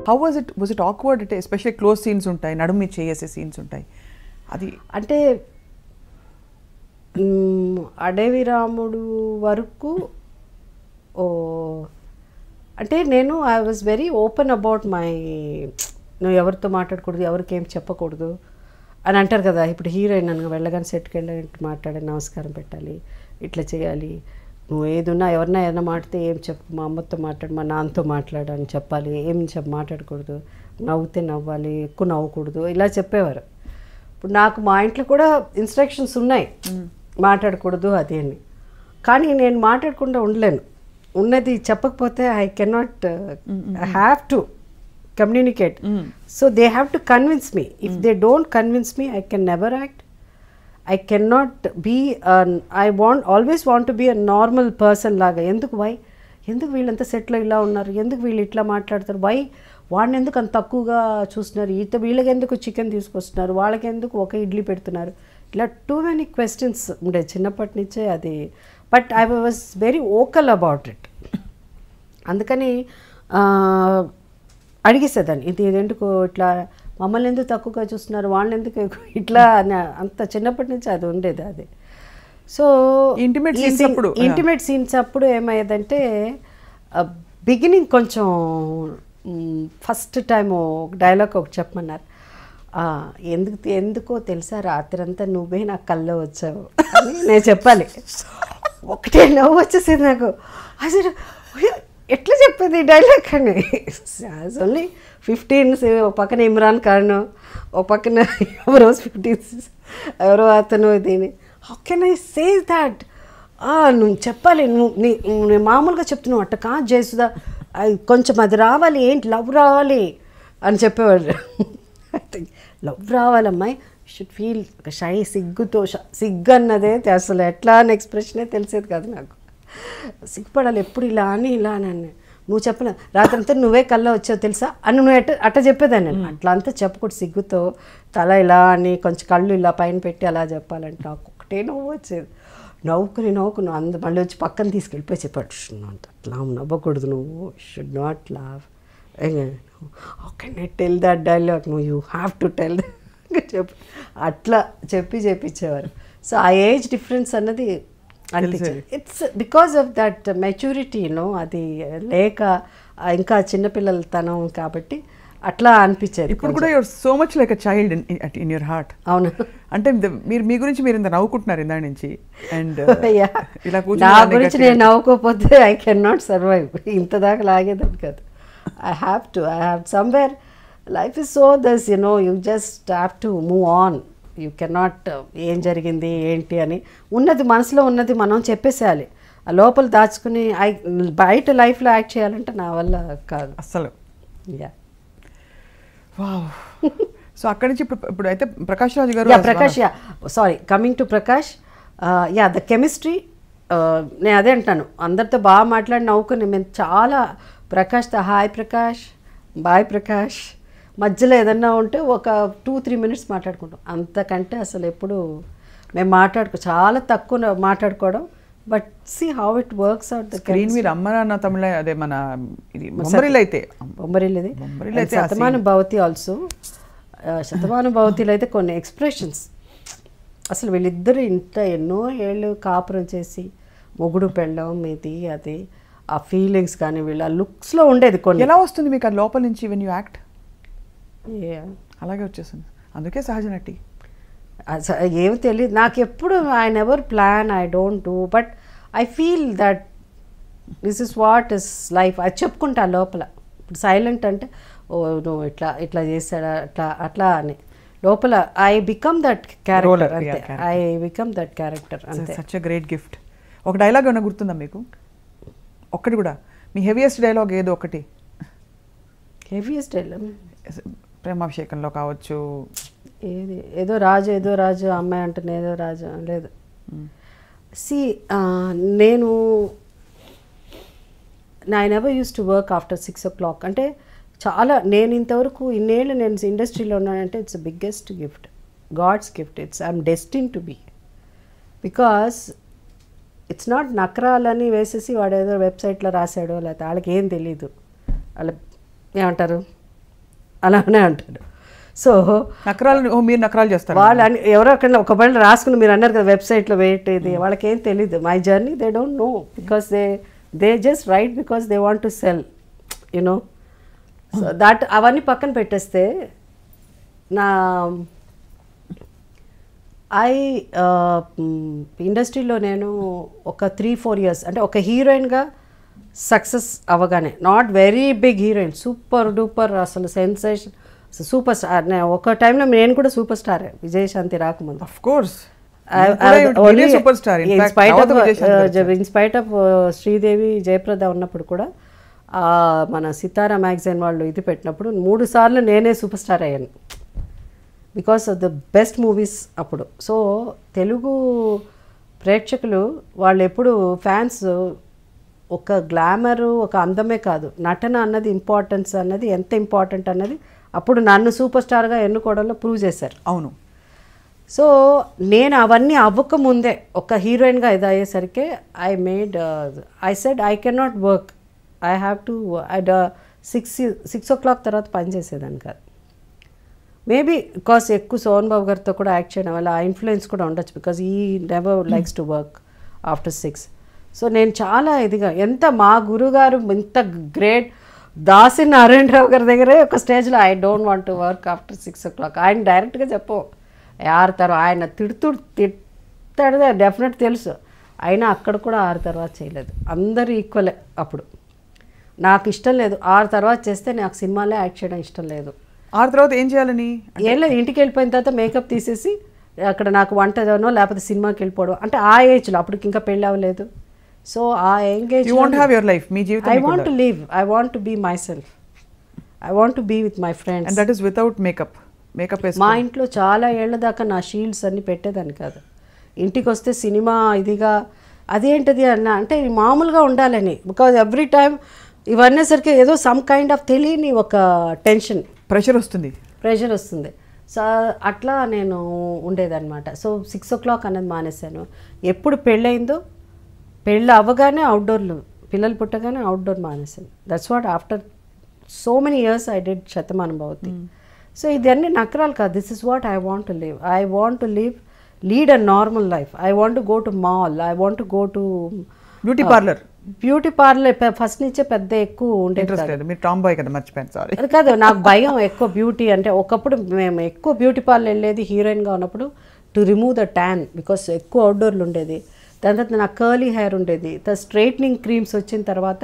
How was it awkward అంటే especially close scenes ఉంటాయి, నడుము చేసే సీన్స్ ఉంటాయి, అది అంటే అడవి రాముడు వరకు అంటే నేను I was very open about my, నువ్వు ఎవరితో మాట్లాడకూడదు, ఎవరికి ఏం చెప్పకూడదు అని అంటారు కదా. ఇప్పుడు హీరోయిన్ నన్ను వెళ్ళగానే సెట్కి వెళ్ళి మాట్లాడి నమస్కారం పెట్టాలి, ఇట్లా చేయాలి, నువ్వు ఏదున్నా ఎవరినా మాట్లాడితే ఏం చెప్పు, మా అమ్మతో మాట్లాడు, మా నాన్నతో మాట్లాడు అని చెప్పాలి, ఏం మాట్లాడకూడదు, నవ్వుతే నవ్వాలి, ఎక్కువ నవ్వకూడదు, ఇలా చెప్పేవారు. ఇప్పుడు నాకు మా ఇంట్లో కూడా ఇన్స్ట్రక్షన్స్ ఉన్నాయి, మాట్లాడకూడదు అది అని. కానీ నేను మాట్లాడకుండా ఉండలేను, ఉన్నది చెప్పకపోతే I cannot, I have to communicate. So they have to convince me. If they don't convince me, I can never act. I cannot be always want to be a normal person laga. Why? ఎందుకు వీళ్ళంతా సెట్లో ఇలా ఉన్నారు, ఎందుకు వీళ్ళు ఇట్లా మాట్లాడతారు, why వాడిని ఎందుకు అంత తక్కువగా చూస్తున్నారు, వీళ్ళకి ఎందుకు చికెన్ తీసుకొస్తున్నారు, వాళ్ళకి ఎందుకు ఒక ఇడ్లీ పెడుతున్నారు, ఇలా టూ మెనీ క్వశ్చన్స్ ఉండే చిన్నప్పటి నుంచే అది. But I was very vocal about it. అందుకని అడిగేసేదాన్ని, ఇది ఎందుకు ఇట్లా మమ్మల్ని ఎందుకు తక్కువగా చూస్తున్నారు, వాళ్ళని ఎందుకు ఇట్లా అంత చిన్నప్పటి నుంచి అది ఉండేది. అది సో ఇంటిమేట్ సీన్స్ అప్పుడు ఏమయ్యేదంటే బిగినింగ్ కొంచెం ఫస్ట్ టైం డైలాగ్ ఒకటి చెప్పమన్నారు, ఎందుకో తెలుసా రాత్రంతా నువ్వే నా కల్లో వచ్చావు అని నేను చెప్పాలి. ఒకటే నవ్వు వచ్చేసేది నాకు, అసలు ఎట్లా చెప్పేది డైలాగ్ అని. ఓన్లీ 15, ఒక పక్కన ఇమ్రాన్ ఖాన్, ఒక పక్కన ఎవరో 15 ఎవరో అతను, దీని how can I say that, నువ్వు చెప్పాలి, నువ్వు మామూలుగా చెప్తున్నావు అట్ట కాదు జయసుధా, కొంచెం అది రావాలి, ఏంటి లవ్ రావాలి అని చెప్పేవాడు. లవ్ రావాలమ్మాయి, షుడ్ ఫీల్ షై, సిగ్గుతో సిగ్గు అన్నదే అసలు ఎట్లా అని ఎక్స్ప్రెషనే తెలిసేది కాదు నాకు. సిగ్గుపడాలి ఎప్పుడు ఇలా అని నువ్వు చెప్పలే రాత్రంతా నువ్వే కల్లా వచ్చావు తెలుసా అని నువ్వు అట్ట చెప్పేదాన్ని. నేను అట్లా అంతా చెప్పకూడదు, సిగ్గుతో తల ఇలా అని కొంచెం కళ్ళు ఇలా పైన పెట్టి అలా చెప్పాలంటే నాకు ఒకటే నవ్వు వచ్చేది. నవ్వుకుని మళ్ళీ వచ్చి పక్కన తీసుకెళ్ళిపోయి చెప్పాడు, అట్లా నవ్వకూడదు, నువ్వు షుడ్ నాట్ లావ్, how can I tell that dialogue, నువ్వు యూ హ్యావ్ టు టెల్ చెప్పి అట్లా చెప్పించేవారు. సో ఆ ఏజ్ డిఫరెన్స్ అన్నది అనిపించింది. It's because of that maturity, అది లేక ఇంకా చిన్నపిల్లల తనం కాబట్టి అట్లా అనిపించేది. ఇప్పుడు కూడా your so much like a child in your heart. అవును, అంటే మీరు మీ గురించి మీరు ఇంత నవ్వుకుంటున్నారు ఇందా నుంచి, అండ్ ఇలా నా గురించి నేను నవ్వుకోకపోతే ఐ కెన్ నాట్ సర్వైవ్, ఇంత దాకా లాగేదని కాదు. I have somewhere, life is so thus you just have to move on. You cannot ఏం జరిగింది ఏంటి అని ఉన్నది మనసులో ఉన్నది మనం చెప్పేసేయాలి, ఆ లోపల దాచుకుని బయట లైఫ్లో యాక్ట్ చేయాలంటే నా వల్ల కాదు అస్సలు. యా, సో అక్కడి నుంచి ఇప్పుడు అయితే ప్రకాష్ రాజ్ గారు, sorry, coming to Prakash, the chemistry, నేను అదే అంటాను, అందరితో బాగా మాట్లాడి నవ్వుకుని మేము చాలా ప్రకాష్తో హాయ్ ప్రకాష్, బాయ్ ప్రకాష్, మధ్యలో ఏదన్నా ఉంటే ఒక 2-3 మినిట్స్ మాట్లాడుకుంటాం, అంతకంటే అసలు ఎప్పుడు మేము చాలా తక్కువ మాట్లాడుకోవడం. But see how it works out the screen మీద అమ్మ నాన్న తమిళ, అదే మన ఇది బొమ్మరిల్లు అయితే శతమానం భవతి ఆల్సో, శతమానం భవతిలో అయితే కొన్ని ఎక్స్ప్రెషన్స్ అసలు వీళ్ళిద్దరు ఇంత ఎన్నో ఏళ్ళు కాపురం చేసి మొగుడు పెళ్ళం ఇది అది, ఆ ఫీలింగ్స్ కానీ వీళ్ళ లుక్స్లో ఉండేది కొన్ని. ఎలా వస్తుంది మీకు అది లోపల నుంచి వెన్ యూ యాక్ట్? అలాగే వచ్చేసింది, అందుకే సహజ నటి. ఏమి తెలియదు నాకు ఎప్పుడు, I never plan, I don't do, but I feel that this is what is life. అది చెప్పుకుంటా లోపల. ఇప్పుడు సైలెంట్ అంటే ఓ నువ్వు ఇట్లా ఇట్లా చేస్తాడా అట్లా అని, లోపల ఐ బికమ్ దట్ క్యారెక్టర్ అంతే, ఐ బికమ్ దట్ క్యారెక్టర్ అంతే. Such a great gift. ఒక డైలాగ్ ఏమైనా గుర్తుందా మీకు? ఒక్కటి కూడా, మీ హెవీయెస్ట్ డైలాగ్ ఏదో ఒకటి? హెవీయెస్ట్ డైలాగ్ ప్రేమాభిషేకంలో కావచ్చు, ఏదో రాజు అమ్మాయి అంటుంది, ఏదో రాజు లేదు. సి నేను I never use to work after 6 o'clock. అంటే చాలా, నేను ఇంతవరకు ఇన్నేళ్ళు నేను ఇండస్ట్రీలో ఉన్నానంటే it's biggest gift, God's gift. I'm destined to be, because it's not నకరాలని వేసేసి వాడు ఏదో వెబ్సైట్లో రాశాడో లేకపోతే వాళ్ళకి ఏం తెలీదు, వాళ్ళ ఏమంటారు అలానే అంటాడు. సో నకరాలు మీరు నకరాలు చేస్తారు వాళ్ళు ఎవరో అక్కడ ఒకవేళ రాసుకుని మీరు అన్నారు కదా వెబ్సైట్లో వెయిట్ ఇది వాళ్ళకి ఏం తెలీదు. My journey they don't know because they just right because they want to cell you know. So that అవన్నీ పక్కన పెట్టేస్తే నా ఇండస్ట్రీలో నేను ఒక 3-4 years అంటే ఒక హీరోయిన్గా సక్సెస్ అవ్వగానే, not very big heroine, super duper అసలు సెన్సేషన్ సూపర్ స్టార్. ఒక టైంలో నేను కూడా సూపర్ స్టార్ విజయశాంతి రాకముందు. Of course in spite of Sridevi Jayaprada ఉన్నప్పుడు కూడా మన సితారా మ్యాగజైన్ వాళ్ళు ఇది పెట్టినప్పుడు 3 సార్లు నేనే సూపర్ స్టార్ అయ్యాను because of the best movies అప్పుడు. సో తెలుగు ప్రేక్షకులు వాళ్ళు ఎప్పుడు ఫ్యాన్స్ ఒక గ్లామరు ఒక అందమే కాదు, నటన అన్నది ఇంపార్టెన్స్ అన్నది ఎంత ఇంపార్టెంట్ అన్నది అప్పుడు నన్ను సూపర్ స్టార్గా ఎన్నుకోవడంలో ప్రూవ్ చేశారు. అవును. సో నేను అవన్నీ అవ్వకముందే ఒక హీరోయిన్గా ఇది అయ్యేసరికి I said I can not work, I have to 6 o'clock తర్వాత పనిచేసేదాన్ని కాదు. మేబీ బికాస్ ఎక్కువ సోహన్ బాబు గారితో కూడా యాక్ట్ చేయడం వల్ల ఆ ఇన్ఫ్లుయెన్స్ కూడా ఉండొచ్చు బికాస్ ఈ never likes to work after 6. So నేను చాలా ఇదిగా మా గురుగారు ఇంత గ్రేట్ దాసి నారాయణరావు గారి దగ్గరే ఒక స్టేజ్లో I don't want to work after 6 o'clock ఆయన డైరెక్ట్గా చెప్పు ఆరుతారు, ఆయన తిడతాడు డెఫినెట్ తెలుసు, అయినా అక్కడ కూడా 6 తర్వాత చేయలేదు. అందరూ ఈక్వలే. అప్పుడు నాకు ఇష్టం లేదు 6 తర్వాత చేస్తే నాకు సినిమాలే యాక్ట్ చేయడం ఇష్టం లేదు. 6 తర్వాత ఏం చేయాలని ఏం లేదు, ఇంటికి వెళ్ళిపోయిన తర్వాత మేకప్ తీసేసి అక్కడ నాకు వంటనో లేకపోతే సినిమాకి వెళ్ళిపోవడం. అంటే ఆ ఏజ్లో అప్పటికి ఇంకా పెళ్ళి అవ్వలేదు. సో ఆ engage I want to live, I want to be myself, I want to be with my friends. And that is without makeup. మా ఇంట్లో చాలా ఏళ్ల దాకా నా షీల్డ్స్ అన్ని పెట్టేదాన్ని కాదు. ఇంటికి వస్తే సినిమా ఇదిగా అదేంటిది అన్న అంటే మామూలుగా ఉండాలని, బికాజ్ ఎవ్రీ టైం ఇవన్నీసరికి ఏదో సమ్ కైండ్ ఆఫ్ తెలియని ఒక టెన్షన్ ప్రెషర్ వస్తుంది. సో అట్లా నేను ఉండేదన్నమాట. సో 6 o'clock అన్నది మానేశాను. ఎప్పుడు పెళ్ళయిందో పెళ్ళి అవ్వగానే అవుట్డోర్లు, పిల్లలు పుట్టగానే అవుట్డోర్ మానేశాను. That's what after so many years I did Shatamanam Bhavati. So ఇదన్నీ నకరాలు కాదు. This is what I want to live. I want to lead a normal life. I want to go to mall, I want to go to beauty parlour. First నుంచే పెద్ద ఎక్కువ ఉండేది కాదు. నాకు భయం ఎక్కువ బ్యూటీ అంటే. ఒకప్పుడు మేము ఎక్కువ బ్యూటీ పార్లర్ వెళ్ళేది హీరోయిన్గా ఉన్నప్పుడు to remove the tan because ఎక్కువ అవుట్డోర్లు ఉండేది. దాని తర్వాత నాకు కర్లీ హెయిర్ ఉండేది. స్ట్రైట్నింగ్ క్రీమ్స్ వచ్చిన తర్వాత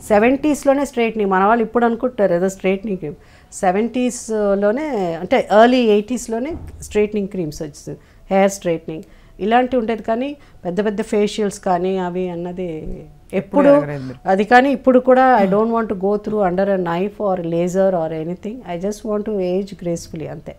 70sలోనే స్ట్రైట్నింగ్. మన వాళ్ళు ఇప్పుడు అనుకుంటారు ఏదో స్ట్రైట్నింగ్ క్రీమ్, 70sలోనే అంటే ఎర్లీ 80sలోనే స్ట్రైట్నింగ్ క్రీమ్స్ వచ్చింది, హెయిర్ స్ట్రైట్నింగ్ ఇలాంటివి ఉండేది. కానీ పెద్ద పెద్ద ఫేషియల్స్ కానీ అవి అన్నది ఎప్పుడు అది. కానీ ఇప్పుడు కూడా I don't want to go through under a knife or laser or anything. I just want to age gracefully అంతే.